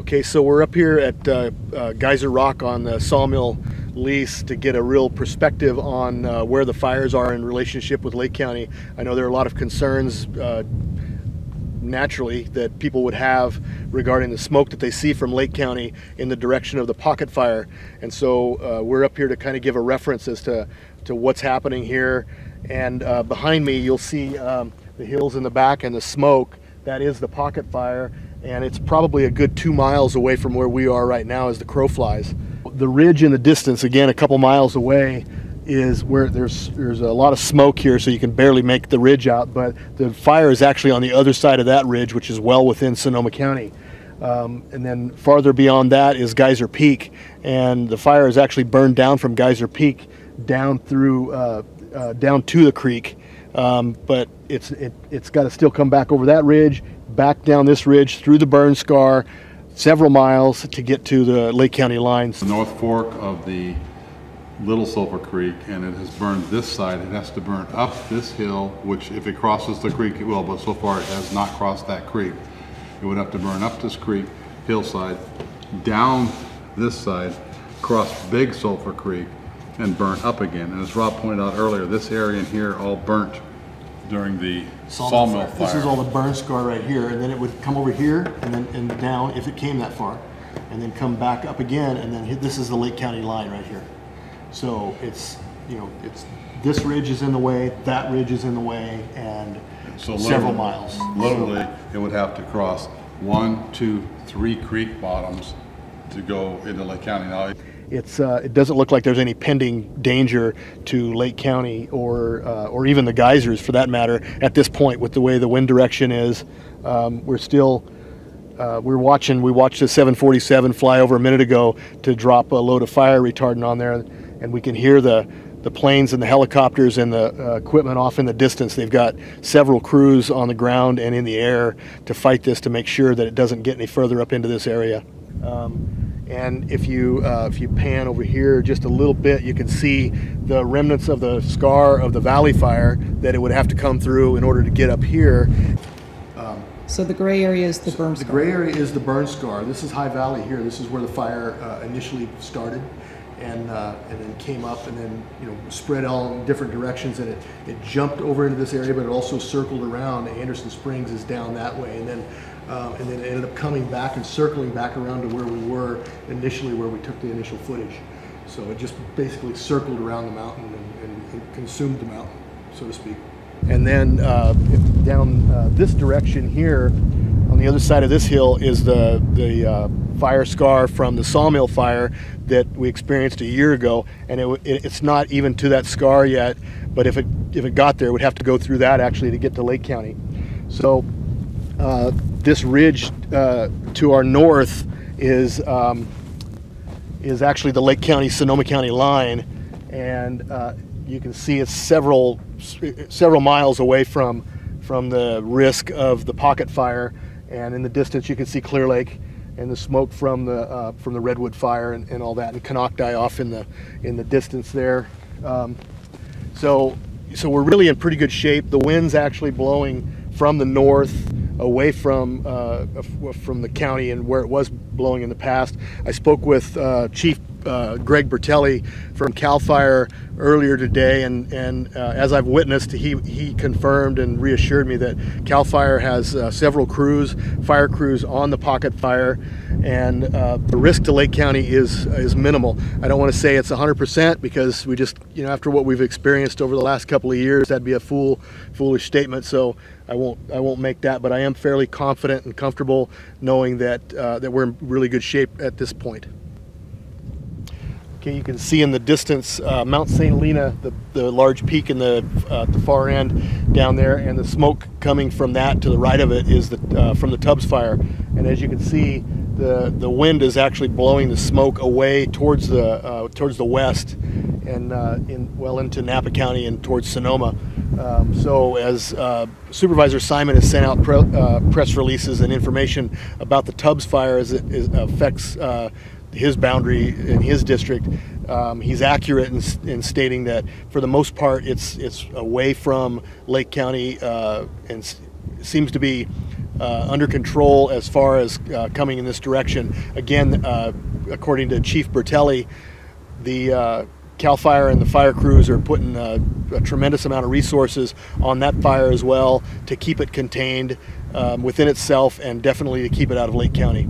Okay, so we're up here at Geyser Rock on the Sawmill lease to get a real perspective on where the fires are in relationship with Lake County. I know there are a lot of concerns naturally that people would have regarding the smoke that they see from Lake County in the direction of the pocket fire, and so we're up here to kind of give a reference as to what's happening here. And behind me you'll see the hills in the back and the smoke. That is the pocket fire, and it's probably a good 2 miles away from where we are right now as the crow flies. The ridge in the distance, again a couple miles away, is where there's a lot of smoke here, so you can barely make the ridge out, but the fire is actually on the other side of that ridge, which is well within Sonoma County. And then farther beyond that is Geyser Peak, and the fire is actually burned down from Geyser Peak down through down to the creek, but it's got to still come back over that ridge, back down this ridge through the burn scar several miles to get to the Lake County lines. The North Fork of the Little Sulphur Creek, and it has burned this side. It has to burn up this hill, which if it crosses the creek it will, but so far it has not crossed that creek. It would have to burn up this creek hillside, down this side, cross Big Sulphur Creek, and burn up again. And as Rob pointed out earlier, this area in here all burnt during the sawmill fire. This is all the burn scar right here, and then it would come over here and then down if it came that far, and then come back up again, and then this is the Lake County line right here. So it's, you know, this ridge is in the way, that ridge is in the way, and so several miles. Literally, it would have to cross 1, 2, 3 creek bottoms to go into Lake County. Now, it doesn't look like there's any pending danger to Lake County or even the geysers for that matter at this point with the way the wind direction is. We're still we watched the 747 fly over a minute ago to drop a load of fire retardant on there, and we can hear the planes and the helicopters and the equipment off in the distance. They've got several crews on the ground and in the air to fight this, to make sure that it doesn't get any further up into this area. And if you pan over here just a little bit, you can see the remnants of the scar of the valley fire that it would have to come through in order to get up here. So the gray area is the burn scar? The gray area is the burn scar. This is High Valley here. This is where the fire initially started, and then came up and then, you know, spread all in different directions, and it jumped over into this area, but it also circled around. Anderson Springs is down that way, and then it ended up coming back and circling back around to where we were initially, where we took the initial footage. So it just basically circled around the mountain and consumed the mountain, so to speak. And then down this direction here, on the other side of this hill, is the fire scar from the sawmill fire that we experienced a year ago, and it's not even to that scar yet. But if it got there, it would have to go through that actually to get to Lake County. So this ridge to our north is actually the Lake County Sonoma County line, and you can see it's several miles away from the risk of the pocket fire. And in the distance you can see Clear Lake and the smoke from the redwood fire and all that, and Canocti off in the distance there. So we're really in pretty good shape. The wind's actually blowing from the north, away from the county and where it was blowing in the past. I spoke with Chief Greg Bertelli from CAL FIRE earlier today, and as I've witnessed, he confirmed and reassured me that CAL FIRE has several fire crews on the pocket fire, and the risk to Lake County is minimal. I don't want to say it's 100%, because we just, you know, after what we've experienced over the last couple of years, that'd be a foolish statement. So I won't make that, but I am fairly confident and comfortable knowing that that we're in really good shape at this point. Okay, you can see in the distance Mount St. Helena, the large peak in the far end down there, and the smoke coming from that to the right of it is from the Tubbs fire. And as you can see, the wind is actually blowing the smoke away towards the west, and well into Napa County and towards Sonoma. So as Supervisor Simon has sent out press releases and information about the Tubbs fire as it affects his boundary in his district, he's accurate in stating that for the most part it's away from Lake County, and seems to be under control as far as coming in this direction. Again, according to Chief Bertelli, the CAL FIRE and the fire crews are putting a tremendous amount of resources on that fire as well to keep it contained within itself, and definitely to keep it out of Lake County.